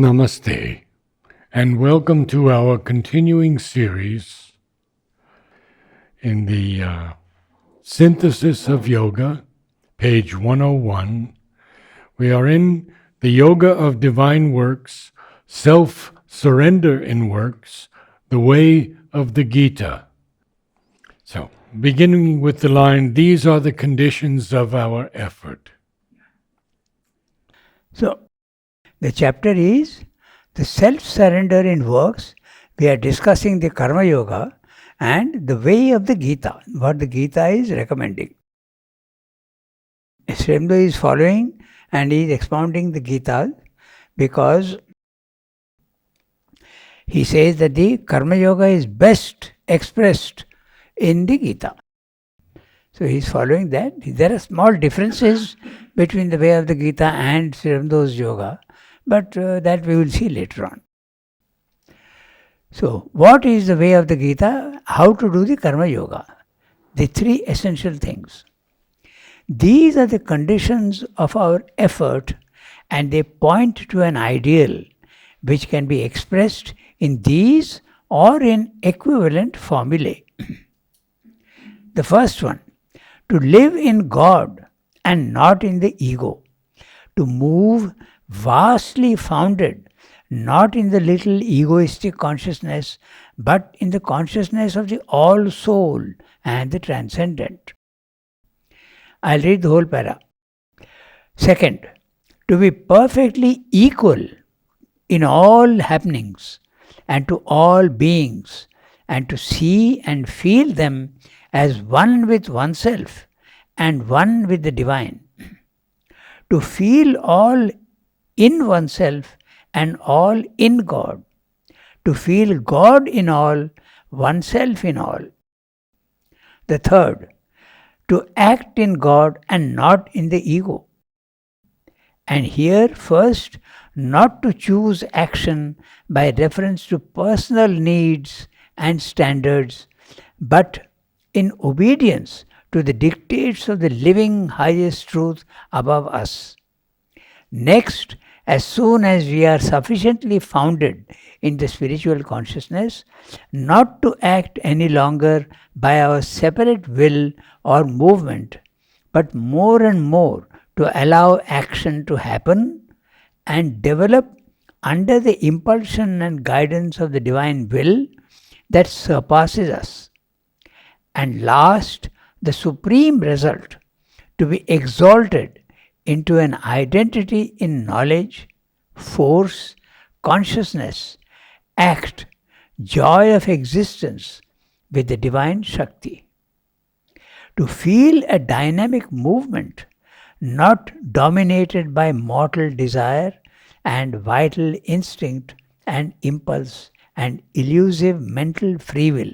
Namaste, and welcome to our continuing series in the Synthesis of Yoga, page 101. We are in the Yoga of Divine Works, Self-Surrender in Works, the Way of the Gita. So, beginning with the line, these are the conditions of our effort. So, the chapter is the self-surrender in works. We are discussing the Karma Yoga and the way of the Gita, what the Gita is recommending. Sri Aurobindo is following and he is expounding the Gita because he says that the Karma Yoga is best expressed in the Gita. So he is following that. There are small differences between the way of the Gita and Sri Aurobindo's yoga, but that we will see later on. So, what is the way of the Gita? How to do the Karma Yoga? The three essential things. These are the conditions of our effort, and they point to an ideal which can be expressed in these or in equivalent formulae. The first one, to live in God and not in the ego, to move vastly founded not in the little egoistic consciousness, but in the consciousness of the all-soul and the transcendent. I'll read the whole para. Second, to be perfectly equal in all happenings and to all beings, and to see and feel them as one with oneself and one with the divine. To feel all in oneself and all in God. To feel God in all, oneself in all. The third, to act in God and not in the ego. And here first, not to choose action by reference to personal needs and standards, but in obedience to the dictates of the living highest truth above us. Next, as soon as we are sufficiently founded in the spiritual consciousness, not to act any longer by our separate will or movement, but more and more to allow action to happen and develop under the impulsion and guidance of the divine will that surpasses us. And last, the supreme result, to be exalted into an identity in knowledge, force, consciousness, act, joy of existence with the divine Shakti. To feel a dynamic movement, not dominated by mortal desire and vital instinct and impulse and elusive mental free will,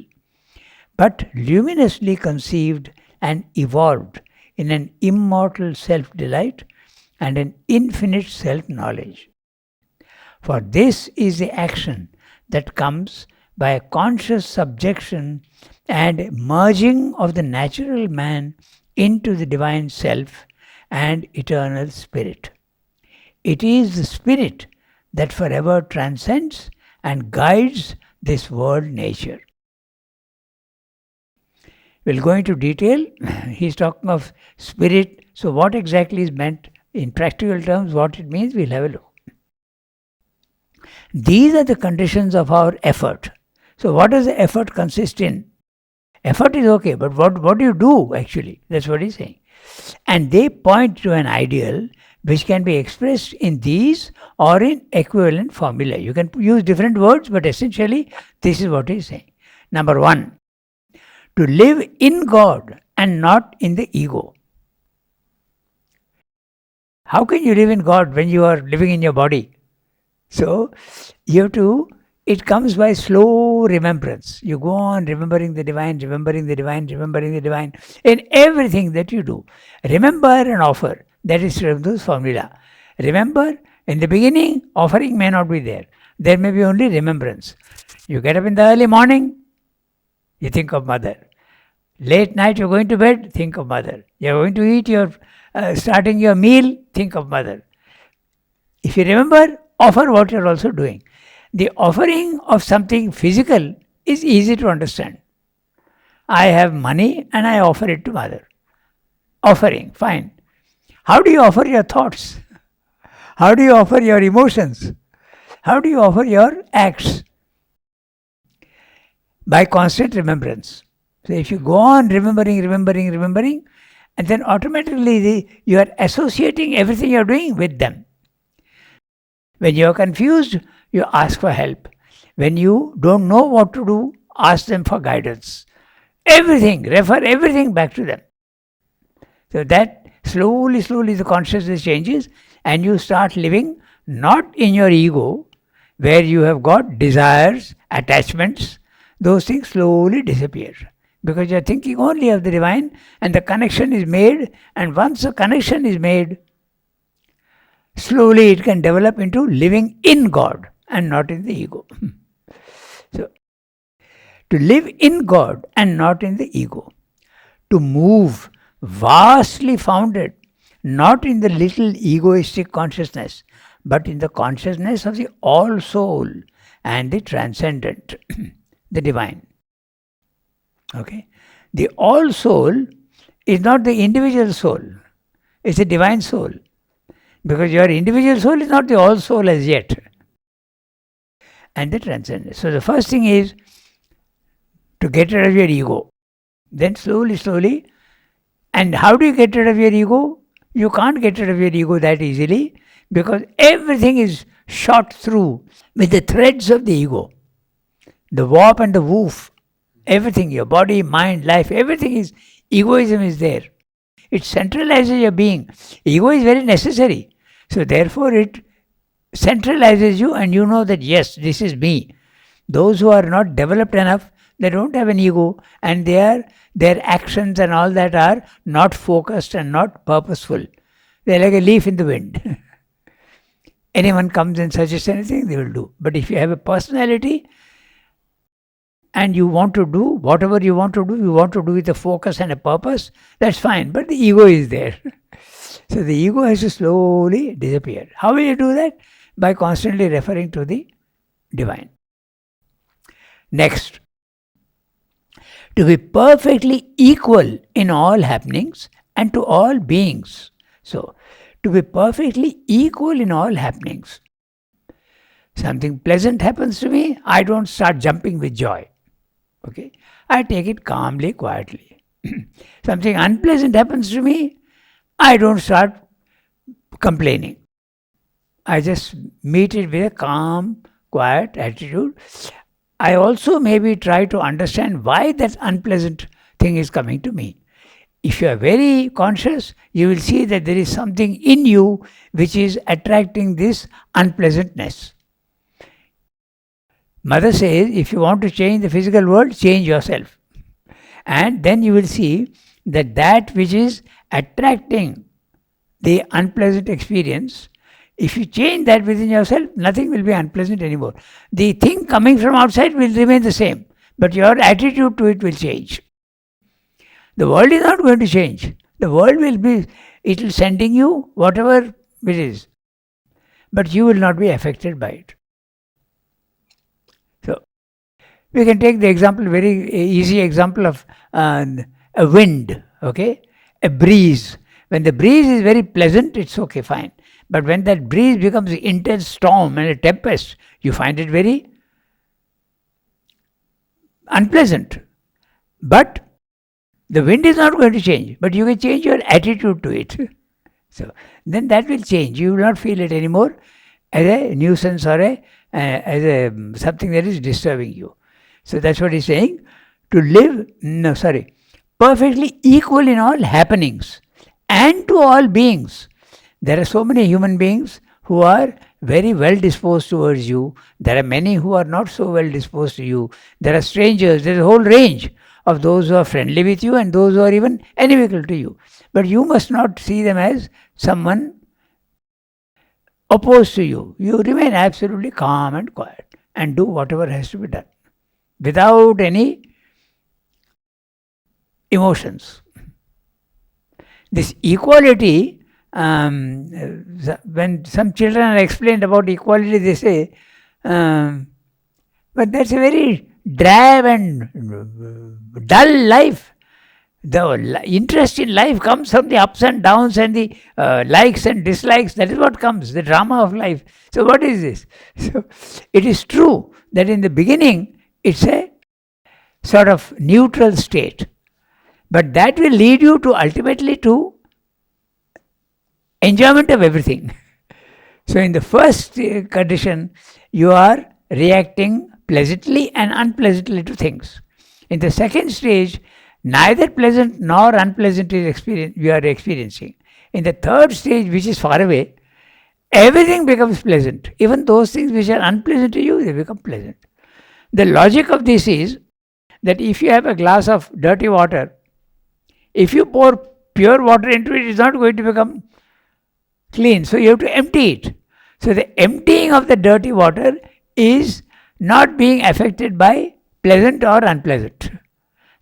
but luminously conceived and evolved in an immortal self-delight and an infinite self-knowledge. For this is the action that comes by a conscious subjection and merging of the natural man into the divine self and eternal spirit. It is the spirit that forever transcends and guides this world nature. We'll go into detail. He's talking of spirit. So what exactly is meant in practical terms, what it means, we'll have a look. These are the conditions of our effort. So what does the effort consist in? Effort is okay, but what do you do actually? That's what he's saying. And they point to an ideal which can be expressed in these or in equivalent formulae. You can use different words, but essentially this is what he's saying. Number one, to live in God and not in the ego. How can you live in God when you are living in your body? So, you have to, it comes by slow remembrance. You go on remembering the divine, remembering the divine, remembering the divine in everything that you do. Remember and offer. That is Sri Aurobindo's formula. Remember, in the beginning, offering may not be there. There may be only remembrance. You get up in the early morning, you think of mother. Late night you're going to bed, think of mother. You're going to eat starting your meal, think of mother. If you remember, offer what you're also doing. The offering of something physical is easy to understand. I have money and I offer it to mother. Offering, fine. How do you offer your thoughts? How do you offer your emotions? How do you offer your acts? By constant remembrance. So if you go on remembering, and then automatically you are associating everything you're doing with them. When you are confused, you ask for help. When you don't know what to do, ask them for guidance. Everything, refer everything back to them. So that slowly the consciousness changes and you start living not in your ego, where you have got desires, attachments. Those things slowly disappear because you are thinking only of the divine and the connection is made, and once the connection is made, slowly it can develop into living in God and not in the ego. So, to live in God and not in the ego, to move vastly founded not in the little egoistic consciousness, but in the consciousness of the all soul and the transcendent, the divine. Okay? The all soul is not the individual soul, it's a divine soul. Because your individual soul is not the all soul as yet. And the transcendent. So the first thing is to get rid of your ego. Then slowly. And how do you get rid of your ego? You can't get rid of your ego that easily because everything is shot through with the threads of the ego. The warp and the woof. Everything, your body, mind, life, everything is, egoism is there. It centralizes your being. Ego is very necessary. So therefore it centralizes you and you know that yes, this is me. Those who are not developed enough, they don't have an ego and their actions and all that are not focused and not purposeful. They're like a leaf in the wind. Anyone comes and suggests anything, they will do. But if you have a personality and you want to do whatever you want to do with a focus and a purpose, that's fine. But the ego is there. So the ego has to slowly disappear. How will you do that? By constantly referring to the divine. Next, to be perfectly equal in all happenings and to all beings. So, to be perfectly equal in all happenings. Something pleasant happens to me, I don't start jumping with joy. Okay? I take it calmly, quietly. Something unpleasant happens to me, I don't start complaining. I just meet it with a calm, quiet attitude. I also maybe try to understand why that unpleasant thing is coming to me. If you are very conscious, you will see that there is something in you which is attracting this unpleasantness. Mother says, if you want to change the physical world, change yourself. And then you will see that which is attracting the unpleasant experience, if you change that within yourself, nothing will be unpleasant anymore. The thing coming from outside will remain the same, but your attitude to it will change. The world is not going to change. The world it will sending you whatever it is, but you will not be affected by it. So, we can take the example, very easy example of a wind, okay? A breeze. When the breeze is very pleasant, it's okay, fine. But when that breeze becomes an intense storm and a tempest, you find it very unpleasant. But the wind is not going to change, but you can change your attitude to it. So then that will change. You will not feel it anymore as a nuisance or as something that is disturbing you. So that's what he's saying. To live, perfectly equal in all happenings and to all beings. There are so many human beings who are very well disposed towards you. There are many who are not so well disposed to you. There are strangers. There is a whole range of those who are friendly with you and those who are even inimical to you. But you must not see them as someone opposed to you. You remain absolutely calm and quiet and do whatever has to be done without any emotions. This equality when some children are explained about equality, they say, but that's a very drab and dull life. The interest in life comes from the ups and downs and the likes and dislikes. That is what comes, the drama of life. So what is this? So it is true that in the beginning it's a sort of neutral state, but that will lead you to ultimately to enjoyment of everything. So in the first condition, you are reacting pleasantly and unpleasantly to things. In the second stage, neither pleasant nor unpleasant is you are experiencing. In the third stage, which is far away, everything becomes pleasant. Even those things which are unpleasant to you, they become pleasant. The logic of this is that if you have a glass of dirty water, if you pour pure water into it, it's not going to become clean. So you have to empty it. So the emptying of the dirty water is not being affected by pleasant or unpleasant.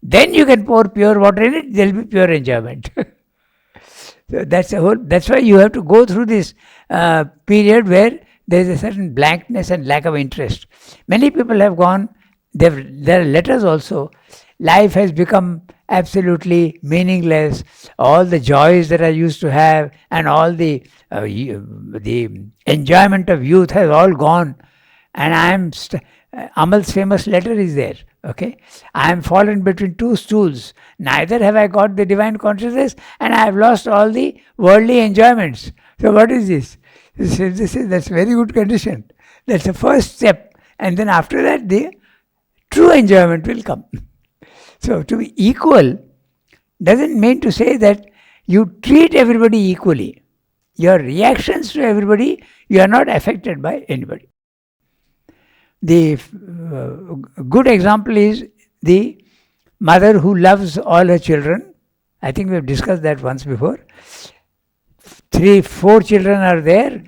Then you can pour pure water in it, there will be pure enjoyment. So that's why you have to go through this period where there is a certain blankness and lack of interest. Many people have gone, there are letters also, life has become absolutely meaningless, all the joys that I used to have and all the enjoyment of youth has all gone, and I am Amal's famous letter is there. Okay, I am fallen between two stools. Neither have I got the divine consciousness, and I have lost all the worldly enjoyments. So what is this? That's very good condition. That's the first step, and then after that the true enjoyment will come. So to be equal doesn't mean to say that you treat everybody equally. Your reactions to everybody, you are not affected by anybody. The good example is the mother who loves all her children. I think we have discussed that once before. 4 children are there.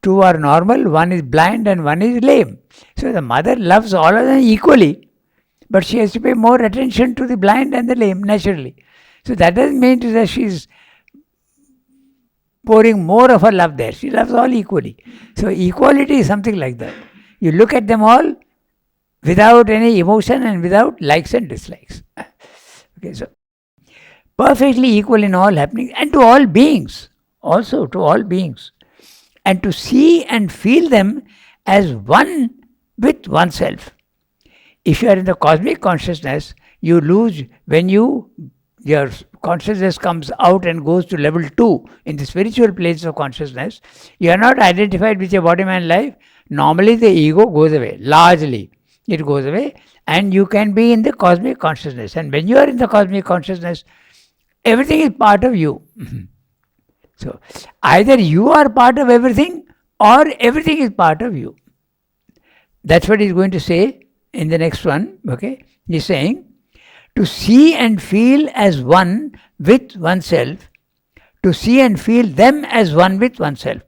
2 are normal, 1 is blind and 1 is lame. So the mother loves all of them equally, but she has to pay more attention to the blind and the lame naturally. So that doesn't mean that she's pouring more of her love there. She loves all equally. So equality is something like that. You look at them all without any emotion and without likes and dislikes. Okay, so perfectly equal in all happenings and to all beings, also to all beings. And to see and feel them as one with oneself. If you are in the cosmic consciousness, you lose when your consciousness comes out and goes to level 2 in the spiritual planes of consciousness. You are not identified with your body, mind, life. Normally the ego goes away, largely it goes away, and you can be in the cosmic consciousness. And when you are in the cosmic consciousness, everything is part of you. So either you are part of everything or everything is part of you. That's what he's going to say in the next one. Okay, he's saying to see and feel as one with oneself, to see and feel them as one with oneself.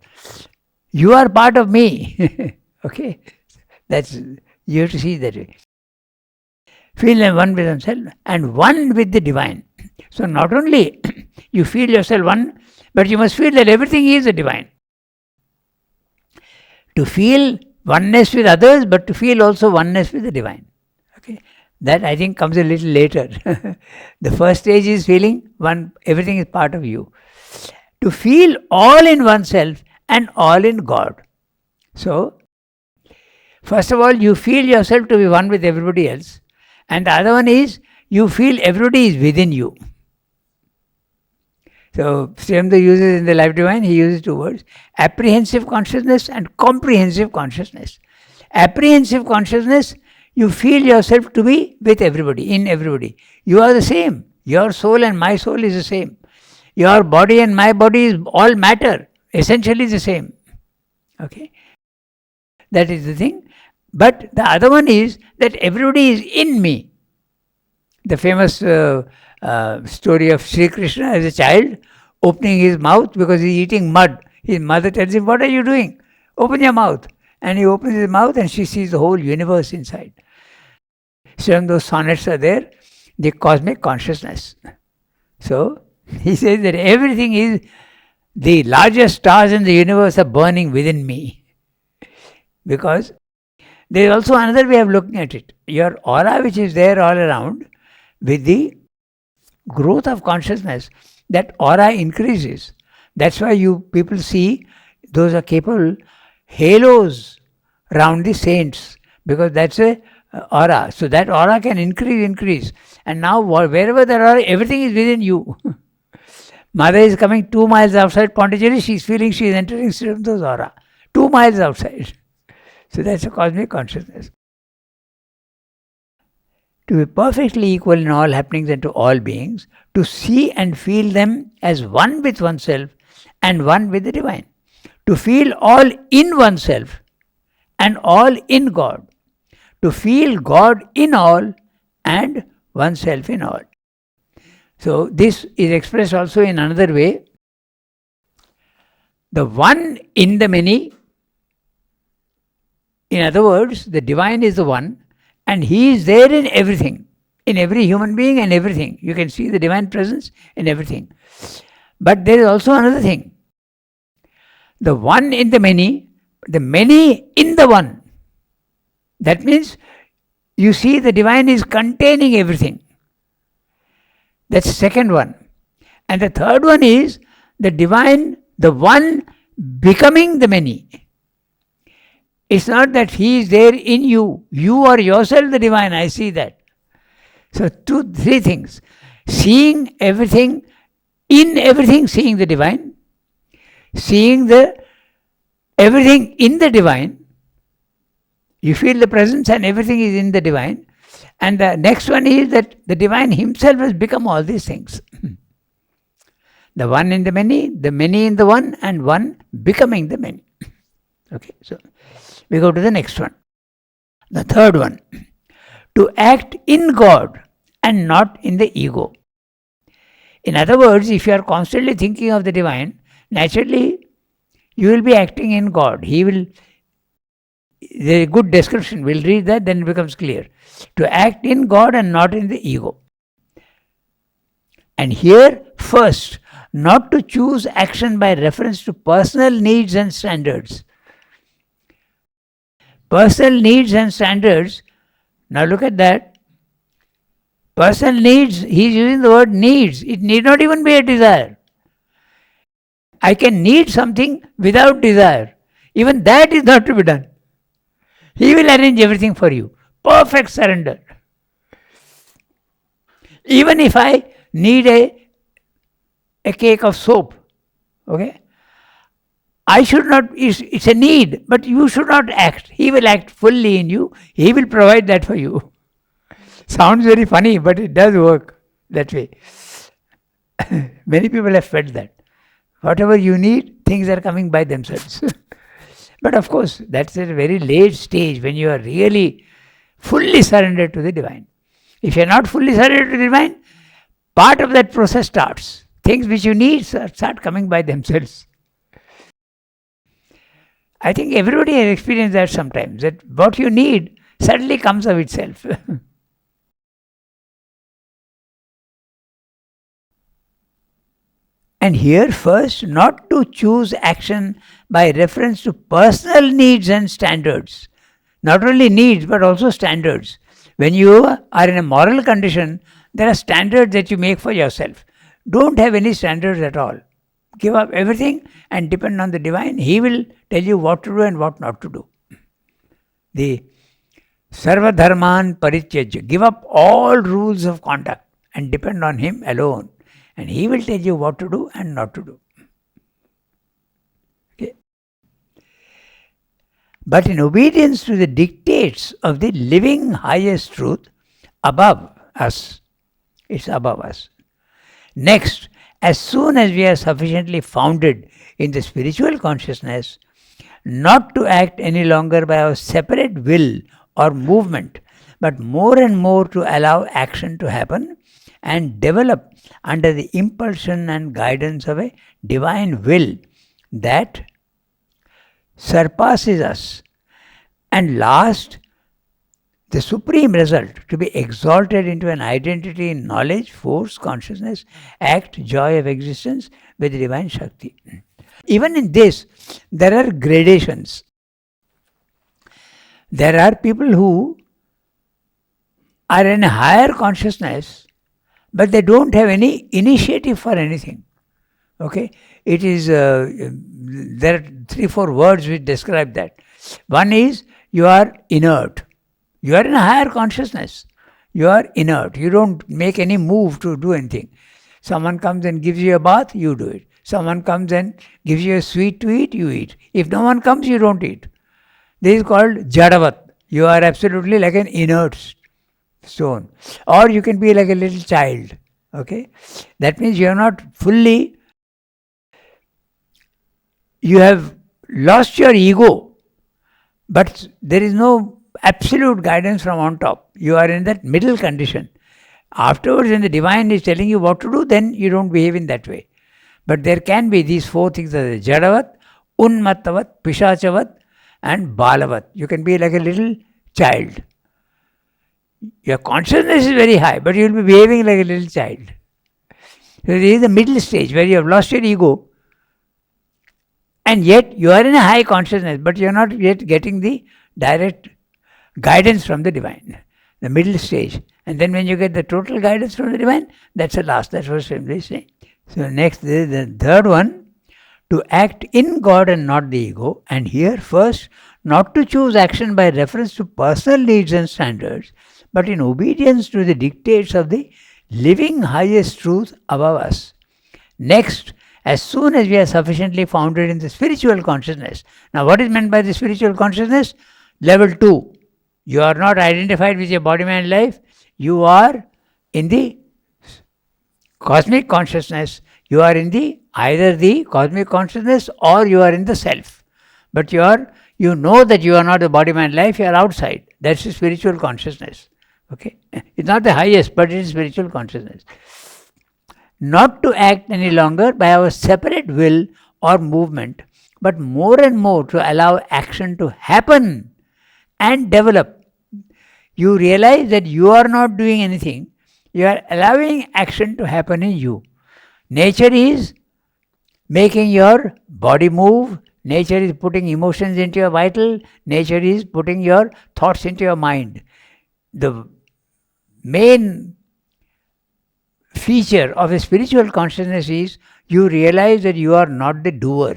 You are part of me. Okay, that's, you have to see that way. Feel them one with oneself and one with the divine. So not only you feel yourself one, but you must feel that everything is the divine. To feel oneness with others, but to feel also oneness with the divine. Okay, that I think comes a little later. The first stage is feeling one, everything is part of you. To feel all in oneself and all in God. So, first of all, you feel yourself to be one with everybody else, and the other one is you feel everybody is within you. So, Srimanda uses in the Life Divine, he uses 2 words, apprehensive consciousness and comprehensive consciousness. Apprehensive consciousness, you feel yourself to be with everybody, in everybody. You are the same. Your soul and my soul is the same. Your body and my body is all matter, essentially the same. Okay, that is the thing. But the other one is that everybody is in me. The famous story of Sri Krishna as a child opening his mouth because he is eating mud. His mother tells him, "What are you doing? Open your mouth." And he opens his mouth and she sees the whole universe inside. So those sonnets are there, the cosmic consciousness. So he says that everything is the largest stars in the universe are burning within me. Because there is also another way of looking at it. Your aura, which is there all around, with the growth of consciousness, that aura increases. That's why you people see those are capable halos around the saints, because that's a aura. So that aura can increase. And now wherever there are, everything is within you. Mother is coming 2 miles outside Pondicherry, she's feeling she is entering Sriramda's aura. 2 miles outside. So that's a cosmic consciousness. To be perfectly equal in all happenings and to all beings, to see and feel them as one with oneself and one with the divine. To feel all in oneself and all in God. To feel God in all and oneself in all. So this is expressed also in another way. The one in the many. In other words, the divine is the one, and he is there in everything, in every human being and everything. You can see the divine presence in everything. But there is also another thing. The one in the many in the one. That means you see the divine is containing everything. That's the second one. And the third one is the divine, the one becoming the many. It's not that he is there in you. You are yourself the divine. I see that. So 3 things. Seeing everything, in everything seeing the divine. Seeing the everything in the divine. You feel the presence and everything is in the divine. And the next one is that the divine himself has become all these things. The one in the many in the one, and one becoming the many. Okay, so we go to the next one. The third one. To act in God and not in the ego. In other words, if you are constantly thinking of the divine, naturally you will be acting in God. He will. There is a good description. We'll read that, then it becomes clear. To act in God and not in the ego. And here, first, not to choose action by reference to personal needs and standards. Personal needs and standards. Now look at that. Personal needs, he is using the word needs. It need not even be a desire. I can need something without desire. Even that is not to be done. He will arrange everything for you. Perfect surrender. Even if I need a cake of soap, okay, I should not, it's a need, but you should not act. He will act fully in you. He will provide that for you. Sounds very funny, but it does work that way. Many people have felt that. Whatever you need, things are coming by themselves. But of course, that's at a very late stage when you are really fully surrendered to the divine. If you are not fully surrendered to the divine, part of that process starts. Things which you need start coming by themselves. I think everybody has experienced that sometimes, that what you need suddenly comes of itself. And here first, not to choose action by reference to personal needs and standards. Not only needs, but also standards. When you are in a moral condition, there are standards that you make for yourself. Don't have any standards at all. Give up everything and depend on the divine. He will tell you what to do and what not to do. The Sarva Dharman Parityajya. Give up all rules of conduct and depend on him alone. And he will tell you what to do and not to do. Okay. But in obedience to the dictates of the living highest truth above us, it's above us. Next, as soon as we are sufficiently founded in the spiritual consciousness, not to act any longer by our separate will or movement, but more and more to allow action to happen and develop under the impulsion and guidance of a divine will that surpasses us. And last, the supreme result, to be exalted into an identity in knowledge, force, consciousness, act, joy of existence with the divine Shakti. Even in this, there are gradations. There are people who are in a higher consciousness, but they don't have any initiative for anything. Okay, it is there are 3-4 words which describe that. One is you are inert. You are in a higher consciousness. You are inert. You don't make any move to do anything. Someone comes and gives you a bath, you do it. Someone comes and gives you a sweet to eat, you eat. If no one comes, you don't eat. This is called jadavat. You are absolutely like an inert stone. Or you can be like a little child. Okay? That means you are not fully, you have lost your ego, but there is no absolute guidance from on top. You are in that middle condition. Afterwards, when the divine is telling you what to do, then you don't behave in that way. But there can be these 4 things: jadavat, unmattavat, pishachavat, and balavat. You can be like a little child. Your consciousness is very high, but you will be behaving like a little child. So there is the middle stage where you have lost your ego, and yet you are in a high consciousness, but you are not yet getting the direct guidance from the divine. The middle stage. And then when you get the total guidance from the divine, that's the last. That's what Swami is saying. So next, the third one, to act in God and not the ego. And here first, not to choose action by reference to personal needs and standards, but in obedience to the dictates of the living highest truth above us. Next, as soon as we are sufficiently founded in the spiritual consciousness. Now what is meant by the spiritual consciousness? Level 2. You are not identified with your body, mind, life. You are in the cosmic consciousness. You are in the either the cosmic consciousness or you are in the self. But you know that you are not the body, mind, life. You are outside. That's the spiritual consciousness. Okay, it's not the highest, but it is spiritual consciousness. Not to act any longer by our separate will or movement, but more and more to allow action to happen and develop. You realize that you are not doing anything. You are allowing action to happen in you. Nature is making your body move. Nature is putting emotions into your vital. Nature is putting your thoughts into your mind. The main feature of a spiritual consciousness is you realize that you are not the doer.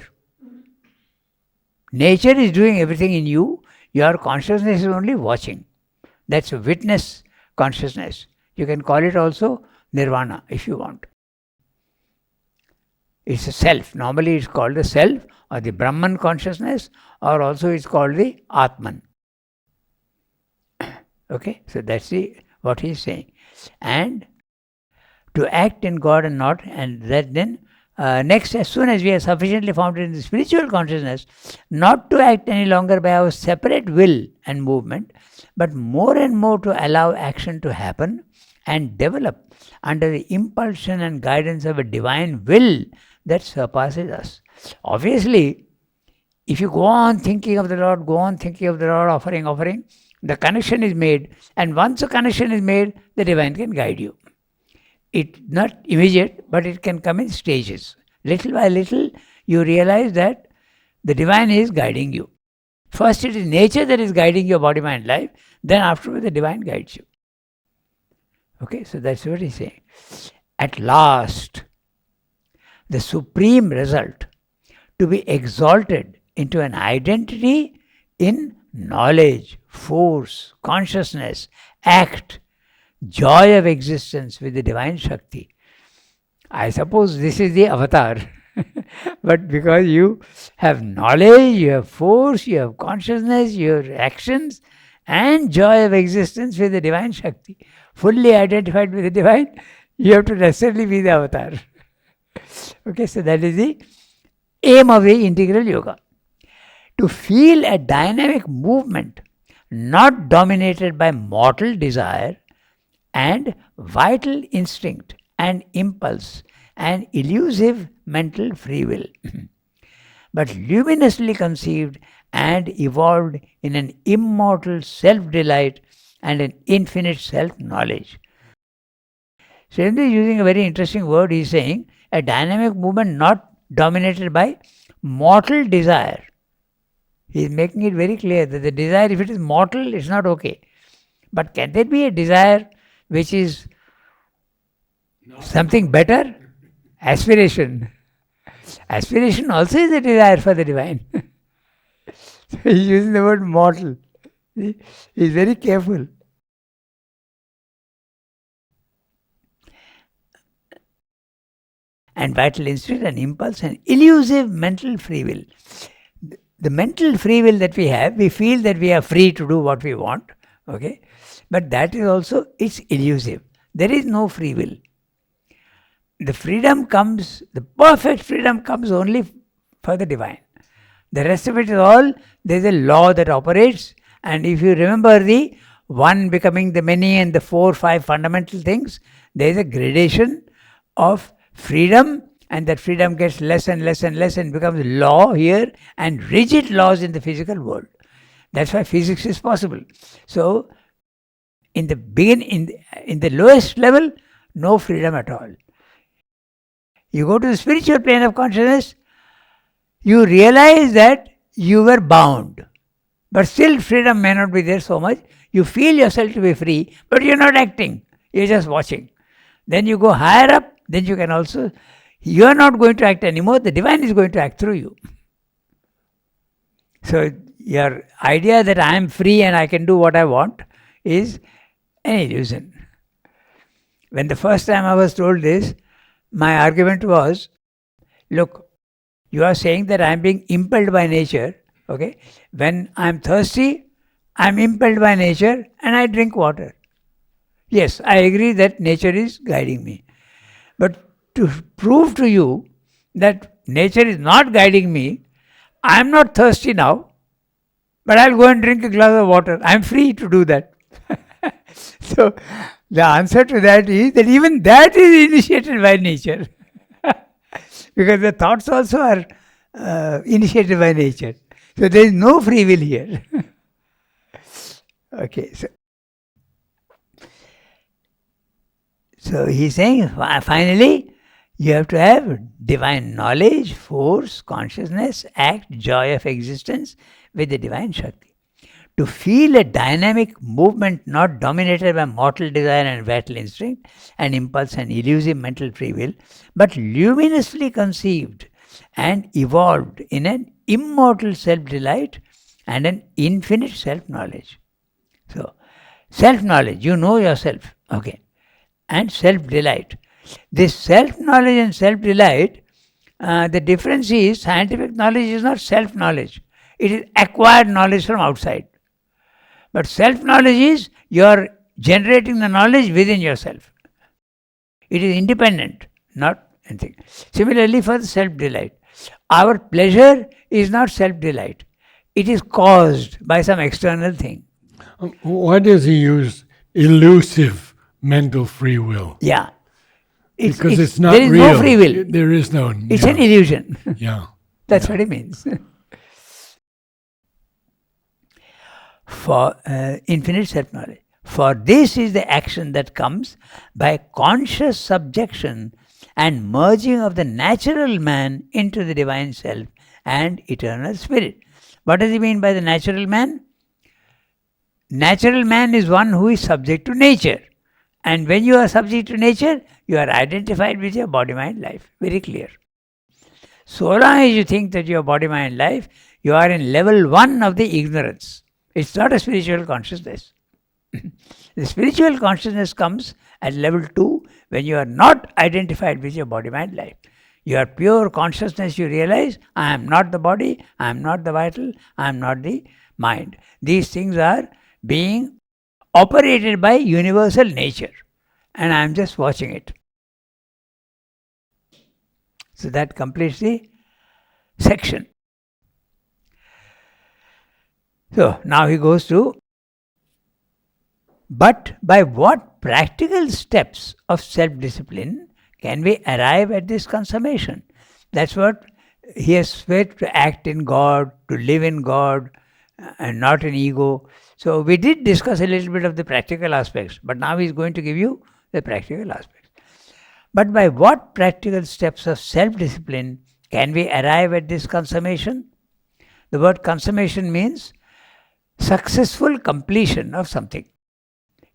Nature is doing everything in you. Your consciousness is only watching. That's a witness consciousness. You can call it also nirvana if you want. It's a self. Normally it's called the self or the Brahman consciousness, or also it's called the Atman. Okay, so that's what he's saying. And to act in God and not, and that then next, as soon as we are sufficiently founded in the spiritual consciousness, not to act any longer by our separate will and movement, but more and more to allow action to happen and develop under the impulsion and guidance of a divine will that surpasses us. Obviously, if you go on thinking of the Lord, offering, the connection is made, and once a connection is made, the divine can guide you. It's not immediate, but it can come in stages. Little by little, you realize that the divine is guiding you. First, it is nature that is guiding your body, mind, life. Then afterwards, the divine guides you. Okay, so that's what he's saying. At last, the supreme result, to be exalted into an identity in knowledge, force, consciousness, act, joy of existence with the divine Shakti. I suppose this is the avatar. But because you have knowledge, you have force, you have consciousness, your actions, and joy of existence with the divine Shakti, fully identified with the divine, you have to necessarily be the avatar. Okay, so that is the aim of the integral yoga. To feel a dynamic movement not dominated by mortal desire and vital instinct and impulse and elusive mental free will, but luminously conceived and evolved in an immortal self-delight and an infinite self-knowledge. Srendra is using a very interesting word. He is saying a dynamic movement not dominated by mortal desire. He is making it very clear that the desire, if it is mortal, it's not okay. But can there be a desire which is something better? Aspiration. Aspiration also is a desire for the divine. So he is using the word mortal. He is very careful. And vital instinct and impulse and elusive mental free will. The mental free will that we have, we feel that we are free to do what we want, okay? But that is also, it's elusive. There is no free will. The freedom comes, the perfect freedom comes only for the divine. The rest of it is all, there is a law that operates, and if you remember the one becoming the many and the 4, 5 fundamental things, there is a gradation of freedom, and that freedom gets less and less and less and becomes law here and rigid laws in the physical world. That's why physics is possible. So, in the in the lowest level, no freedom at all. You go to the spiritual plane of consciousness, you realize that you were bound. But still freedom may not be there so much. You feel yourself to be free, but you're not acting. You're just watching. Then you go higher up, then you can also, you are not going to act anymore, the divine is going to act through you. So your idea that I am free and I can do what I want is an illusion. When the first time I was told this, my argument was, look, you are saying that I am being impelled by nature, okay? When I am thirsty, I am impelled by nature and I drink water. Yes, I agree that nature is guiding me. But to prove to you that nature is not guiding me, I am not thirsty now, but I'll go and drink a glass of water. I am free to do that. So the answer to that is that even that is initiated by nature. Because the thoughts also are initiated by nature. So there is no free will here. Okay, so he's saying finally you have to have divine knowledge, force, consciousness, act, joy of existence with the divine Shakti. To feel a dynamic movement not dominated by mortal desire and vital instinct and impulse and elusive mental free will, but luminously conceived and evolved in an immortal self-delight and an infinite self-knowledge. So, self-knowledge, you know yourself, okay, and self-delight. This self-knowledge and self-delight, the difference is scientific knowledge is not self-knowledge. It is acquired knowledge from outside. But self-knowledge is you are generating the knowledge within yourself. It is independent, not anything. Similarly for the self-delight. Our pleasure is not self-delight. It is caused by some external thing. Why does he use elusive mental free will? Yeah. Because it's not there is real. No free will. There is no. It's an illusion. Yeah. That's what it means. For infinite self-knowledge. For this is the action that comes by conscious subjection and merging of the natural man into the divine self and eternal spirit. What does he mean by the natural man? Natural man is one who is subject to nature. And when you are subject to nature, you are identified with your body, mind, life. Very clear. So long as you think that you are body, mind, life, you are in level 1 of the ignorance. It's not a spiritual consciousness. The spiritual consciousness comes at level 2 when you are not identified with your body, mind, life. You are pure consciousness, you realize, I am not the body, I am not the vital, I am not the mind. These things are being operated by universal nature and I am just watching it. So that completes the section. So now he goes to, but by what practical steps of self-discipline can we arrive at this consummation? That's what he has said, to act in God, to live in God, and not an ego. So we did discuss a little bit of the practical aspects, but now he's going to give you the practical aspects. But by what practical steps of self-discipline can we arrive at this consummation? The word consummation means successful completion of something.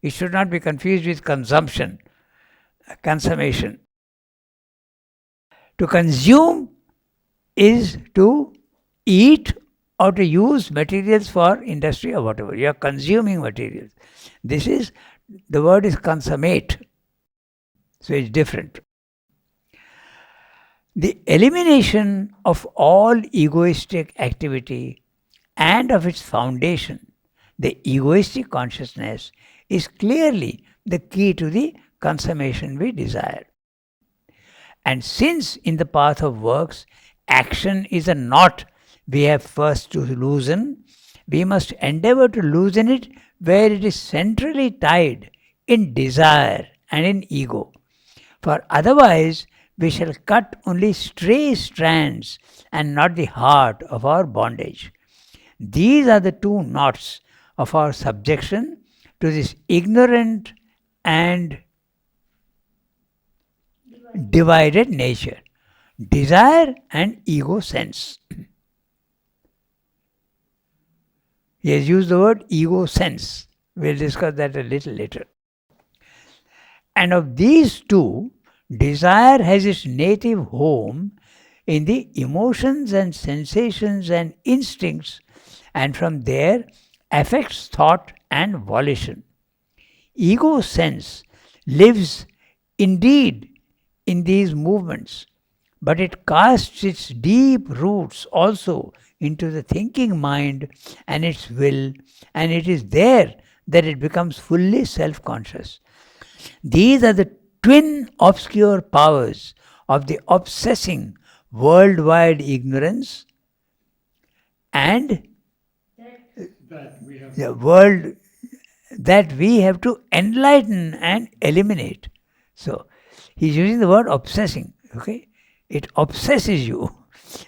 It should not be confused with consumption, consummation. To consume is to eat or to use materials for industry or whatever. You are consuming materials. The word is consummate. So it's different. The elimination of all egoistic activity and of its foundation, the egoistic consciousness, is clearly the key to the consummation we desire. And since in the path of works, action is a knot we have first to loosen, we must endeavor to loosen it where it is centrally tied in desire and in ego. For otherwise, we shall cut only stray strands and not the heart of our bondage. These are the two knots of our subjection to this ignorant and divided nature, desire and ego sense. He has used the word ego sense. We'll discuss that a little later. And of these two, desire has its native home in the emotions and sensations and instincts, and from there affects thought and volition. Ego sense lives indeed in these movements, but it casts its deep roots also into the thinking mind and its will, and it is there that it becomes fully self-conscious. These are the twin obscure powers of the obsessing worldwide ignorance and the world that we have to enlighten and eliminate. So, he's using the word obsessing, okay? It obsesses you.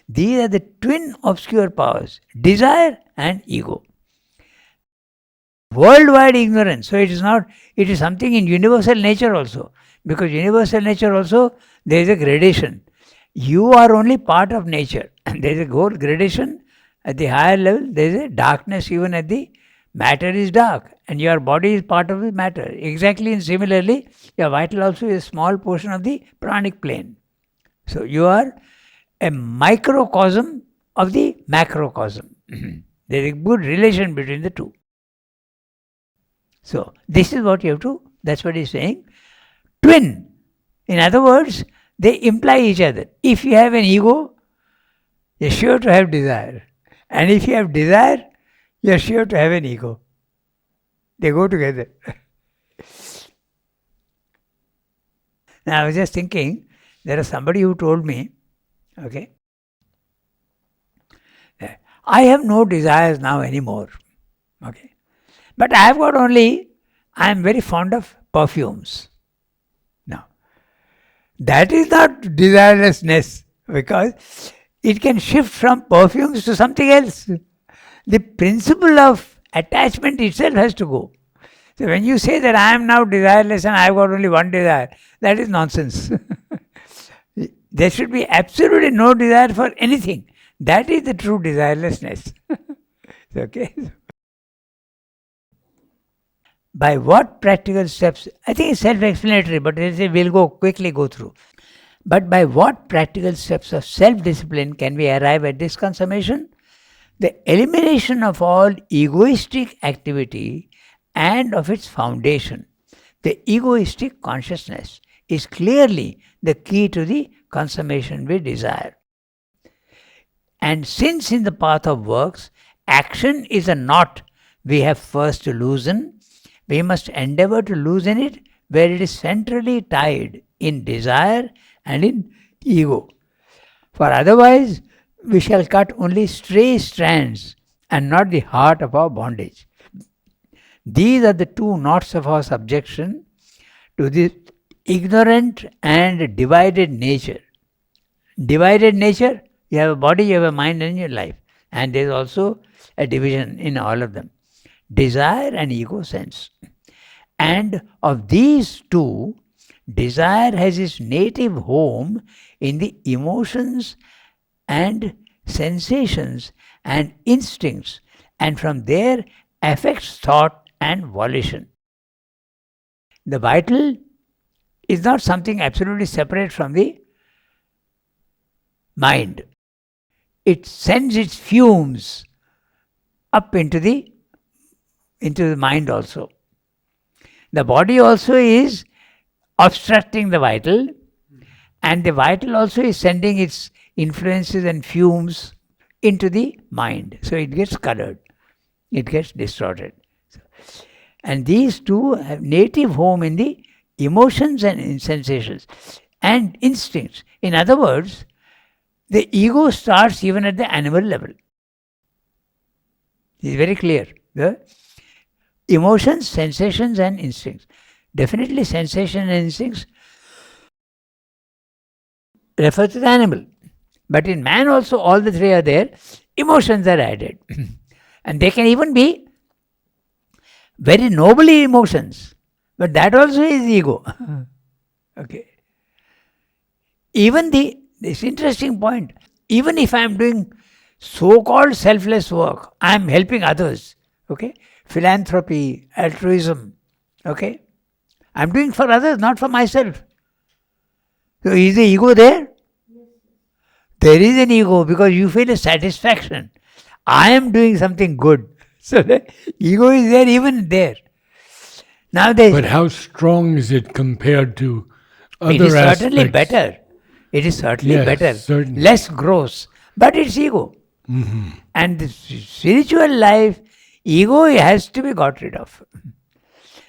These are the twin obscure powers, desire and ego. Worldwide ignorance. So it is something in universal nature also. Because universal nature also, there is a gradation. You are only part of nature. There is a whole gradation at the higher level. There is a darkness even at the matter is dark. And your body is part of the matter. Exactly and similarly, your vital also is a small portion of the pranic plane. So you are a microcosm of the macrocosm. There is a good relation between the two. So this is what you have to, that's what he's saying. Twin. In other words, they imply each other. If you have an ego, you're sure to have desire. And if you have desire, you're sure to have an ego. They go together. Now I was just thinking, there is somebody who told me, okay, I have no desires now anymore. Okay. But I am very fond of perfumes. Now, that is not desirelessness, because it can shift from perfumes to something else. The principle of attachment itself has to go. So when you say that I am now desireless and I have got only one desire, that is nonsense. There should be absolutely no desire for anything. That is the true desirelessness. Okay? By what practical steps, I think it's self-explanatory, but we'll quickly go through. But by what practical steps of self-discipline can we arrive at this consummation? The elimination of all egoistic activity and of its foundation, the egoistic consciousness, is clearly the key to the consummation we desire. And since in the path of works, action is a knot we have first to loosen, we must endeavor to loosen it where it is centrally tied in desire and in ego. For otherwise, we shall cut only stray strands and not the heart of our bondage. These are the two knots of our subjection to this ignorant and divided nature. Divided nature, you have a body, you have a mind and your life. And there is also a division in all of them. Desire and ego sense. And of these two, desire has its native home in the emotions and sensations and instincts, and from there affects thought and volition. The vital is not something absolutely separate from the mind. It sends its fumes up into the mind also. The body also is obstructing the vital, and the vital also is sending its influences and fumes into the mind. So it gets colored, it gets distorted. And these two have native home in the emotions and in sensations and instincts. In other words, the ego starts even at the animal level. It's very clear. The emotions, sensations and instincts. Definitely sensation and instincts refer to the animal. But in man also all the three are there. Emotions are added. And they can even be very noble emotions. But that also is ego. Okay. Even this interesting point, even if I am doing so-called selfless work, I am helping others. Okay. Philanthropy, altruism. Okay. I am doing for others, not for myself. So is the ego there? There is an ego because you feel a satisfaction. I am doing something good. So the ego is there even there. Now But how strong is it compared to other aspects? It is certainly better. It is certainly better. Certainly. Less gross. But it's ego. Mm-hmm. And the spiritual life, ego has to be got rid of.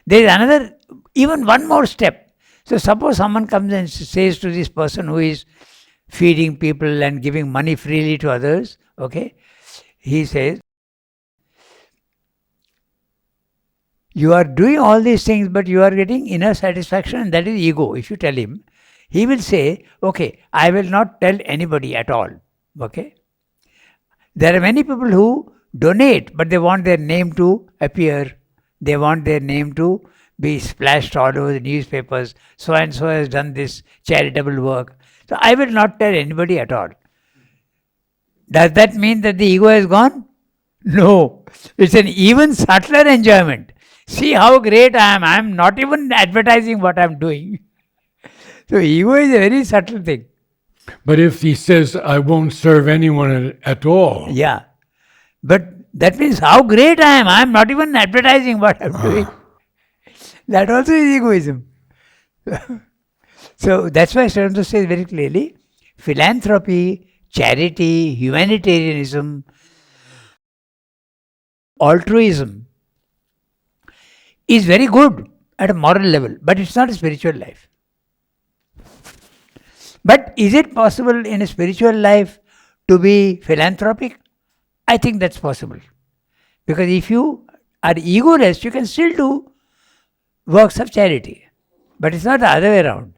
There is another, even one more step. So suppose someone comes and says to this person who is feeding people and giving money freely to others, okay, he says, you are doing all these things, but you are getting inner satisfaction, and that is ego. If you tell him, he will say, okay, I will not tell anybody at all. Okay. There are many people who donate, but they want their name to appear. They want their name to be splashed all over the newspapers. So and so has done this charitable work. So I will not tell anybody at all. Does that mean that the ego has gone? No. It's an even subtler enjoyment. See how great I am. I am not even advertising what I am doing. So ego is a very subtle thing. But if he says, I won't serve anyone at all. Yeah. But that means how great I am. I am not even advertising what I am doing. That also is egoism. So that's why Srinivasa says very clearly, philanthropy, charity, humanitarianism, altruism is very good at a moral level, but it's not a spiritual life. But is it possible in a spiritual life to be philanthropic? I think that's possible. Because if you are egoless, you can still do works of charity. But it's not the other way around.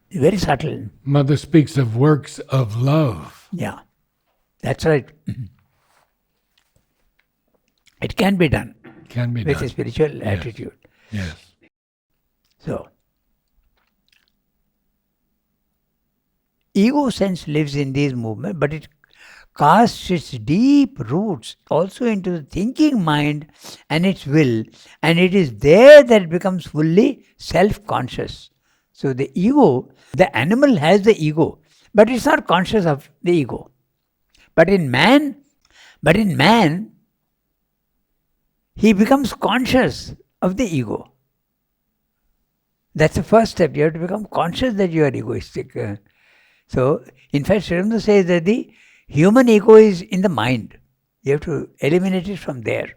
It's very subtle. Mother speaks of works of love. Yeah, that's right. It can be done. Can be with done. a spiritual attitude. Yes. So, ego sense lives in these movements, but it casts its deep roots also into the thinking mind and its will, and it is there that it becomes fully self-conscious. So the ego, the animal has the ego, but it's not conscious of the ego. But in man, he becomes conscious of the ego. That's the first step. You have to become conscious that you are egoistic. So, in fact, Srinivasa says that the human ego is in the mind. You have to eliminate it from there.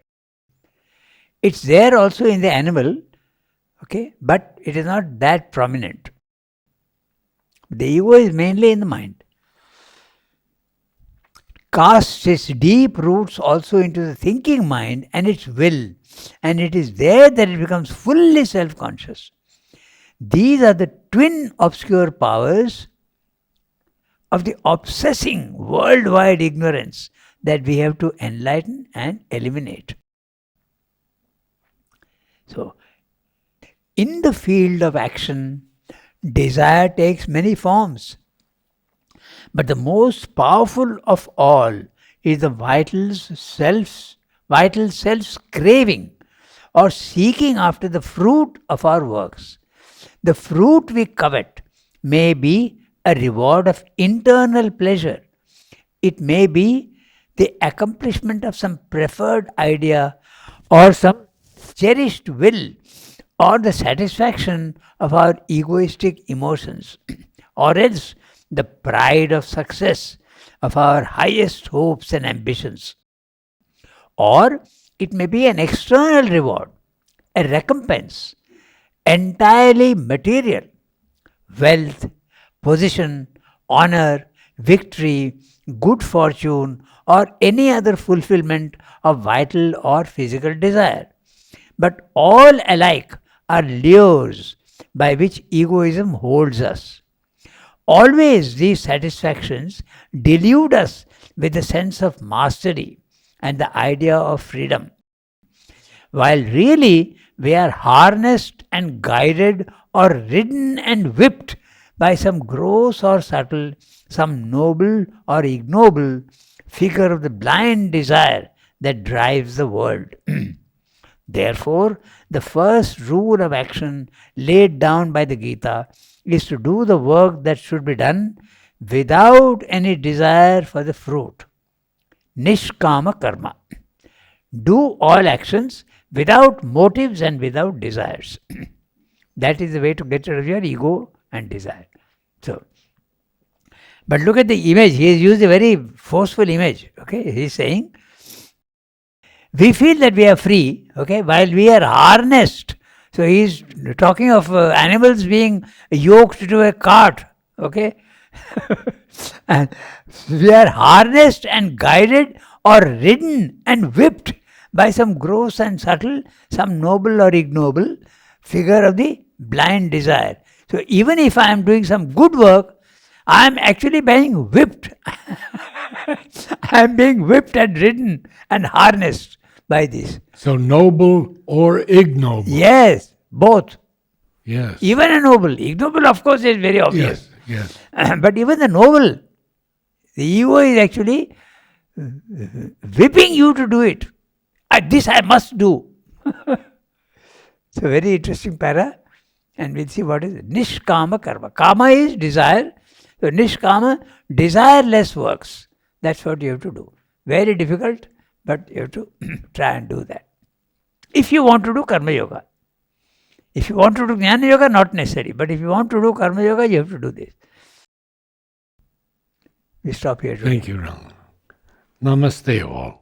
It's there also in the animal, okay, but it is not that prominent. The ego is mainly in the mind. Casts its deep roots also into the thinking mind and its will, and it is there that it becomes fully self-conscious. These are the twin obscure powers of the obsessing worldwide ignorance that we have to enlighten and eliminate. So, in the field of action, desire takes many forms. But the most powerful of all is the vital self's craving or seeking after the fruit of our works. The fruit we covet may be a reward of internal pleasure. It may be the accomplishment of some preferred idea or some cherished will or the satisfaction of our egoistic emotions or else the pride of success of our highest hopes and ambitions. Or it may be an external reward, a recompense, entirely material, wealth, position, honor, victory, good fortune, or any other fulfillment of vital or physical desire. But all alike are lures by which egoism holds us. Always these satisfactions delude us with the sense of mastery and the idea of freedom, while really we are harnessed and guided or ridden and whipped by some gross or subtle, some noble or ignoble figure of the blind desire that drives the world. Therefore, the first rule of action laid down by the Gita is to do the work that should be done without any desire for the fruit. Nishkama karma. Do all actions without motives and without desires. That is the way to get rid of your ego and desire. So, but look at the image. He has used a very forceful image. Okay, he is saying, we feel that we are free, okay, while we are harnessed. So he is talking of animals being yoked to a cart, okay. And we are harnessed and guided or ridden and whipped by some gross and subtle, some noble or ignoble figure of the blind desire. So even if I am doing some good work, I am actually being whipped. I am being whipped and ridden and harnessed by this. So noble or ignoble. Yes, both. Yes. Even a noble. Ignoble, of course, is very obvious. Yes. But even the noble, the ego is actually whipping you to do it. This I must do. It's a very interesting para. And we'll see what is it. Nishkama karma. Kama is desire. So nishkama, desireless works. That's what you have to do. Very difficult, but you have to try and do that. If you want to do karma yoga. If you want to do jnana yoga, not necessary. But if you want to do karma yoga, you have to do this. We stop here. Thank you, Ram. Namaste all.